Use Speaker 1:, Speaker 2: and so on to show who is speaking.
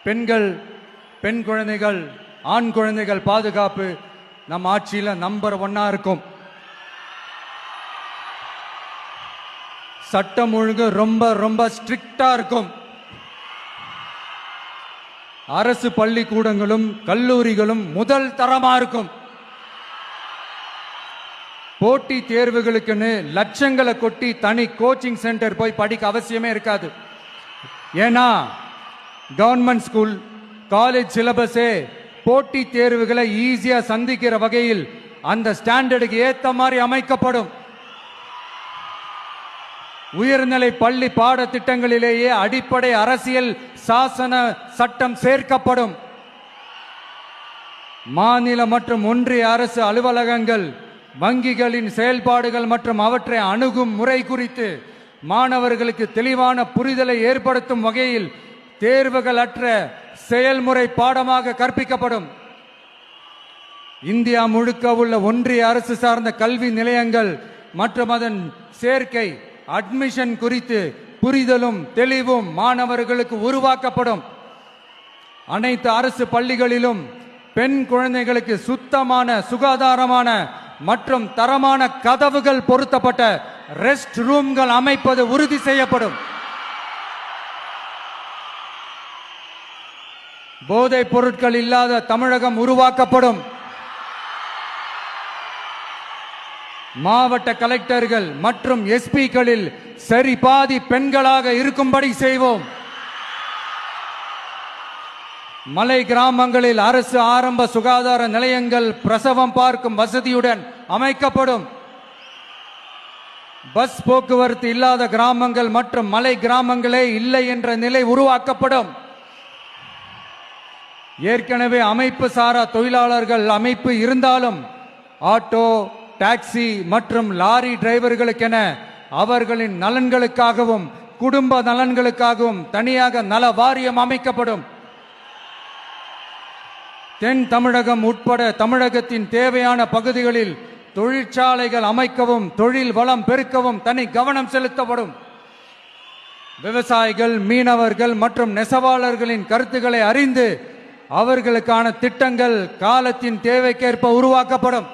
Speaker 1: பெண்கள், பெண் குழந்தைகள், ஆண் குழந்தைகள் பாதுகாப்பு நம் ஆட்சியில நம்பர் 1 இருக்கும். சட்டம் ஒழுங்கு ரொம்ப ரொம்ப ஸ்ட்ரிக்டா இருக்கும். அரசு பள்ளிக்கூடங்களும் கல்லூரிகளும் முதல் தரமா இருக்கும். போட்டி தேர்வுகளுக்குன்னு லட்சங்களை கொட்டி தனி கோச்சிங் சென்டர் போய் படிக்க அவசியமே இருக்காது. ஏன்னா கவர்மெண்ட் ஸ்கூல், காலேஜ் சிலபஸே போட்டி தேர்வுகளை ஈஸியா சந்திக்கிற வகையில் அந்த ஸ்டாண்டர்டுக்கு ஏத்த மாதிரி அமைக்கப்படும். உயர்நிலை பள்ளி பாடத்திட்டங்களிலேயே அடிப்படை அரசியல் சாசன சட்டம் சேர்க்கப்படும். மாநில மற்றும் ஒன்றிய அரசு அலுவலகங்கள், வங்கிகளின் செயல்பாடுகள் மற்றும் அவற்றை அணுகும் முறை குறித்து மாணவர்களுக்கு தெளிவான புரிதலை ஏற்படுத்தும் வகையில் தேர்வுகள் அற்ற செயல்முறை பாடமாக கற்பிக்கப்படும். இந்தியா முழுக்க உள்ள ஒன்றிய அரசு சார்ந்த கல்வி நிலையங்கள் மற்றும் அதன் சேர்க்கை அட்மிஷன் குறித்து புரிதலும் தெளிவும் மாணவர்களுக்கு உருவாக்கப்படும். அனைத்து அரசு பள்ளிகளிலும் பெண் குழந்தைகளுக்கு சுத்தமான, சுகாதாரமான மற்றும் தரமான கதவுகள் பொருத்தப்பட்ட ரெஸ்ட் ரூம்கள் அமைப்பது உறுதி செய்யப்படும். போதைப் பொருட்கள் இல்லாத தமிழகம் உருவாக்கப்படும். மாவட்ட கலெக்டர்கள் மற்றும் எஸ்பிக்களில் சரி பாதி பெண்களாக இருக்கும்படி செய்வோம். மலை கிராமங்களில் அரசு ஆரம்ப சுகாதார நிலையங்கள் பிரசவம் பார்க்கும் வசதியுடன் அமைக்கப்படும். பஸ் போக்குவரத்து இல்லாத கிராமங்கள் மற்றும் மலை கிராமங்களே இல்லை என்ற நிலை உருவாக்கப்படும். ஏற்கனவே அமைப்பு சாரா தொழிலாளர்கள் அமைப்பு இருந்தாலும் ஆட்டோ, டாக்ஸி மற்றும் லாரி டிரைவர்களுக்கென அவர்களின் நலன்களுக்காகவும் குடும்ப நலன்களுக்காகவும் தனியாக நல வாரியம் அமைக்கப்படும். தென் தமிழகம் உட்பட தமிழகத்தின் தேவையான பகுதிகளில் தொழிற்சாலைகள் அமைக்கவும் தொழில் வளம் பெருக்கவும் தனி கவனம் செலுத்தப்படும். விவசாயிகள், மீனவர்கள் மற்றும் நெசவாளர்களின் கருத்துக்களை அறிந்து அவர்களுக்கான திட்டங்கள் காலத்தின் தேவைக்கேற்ப உருவாக்கப்படும்.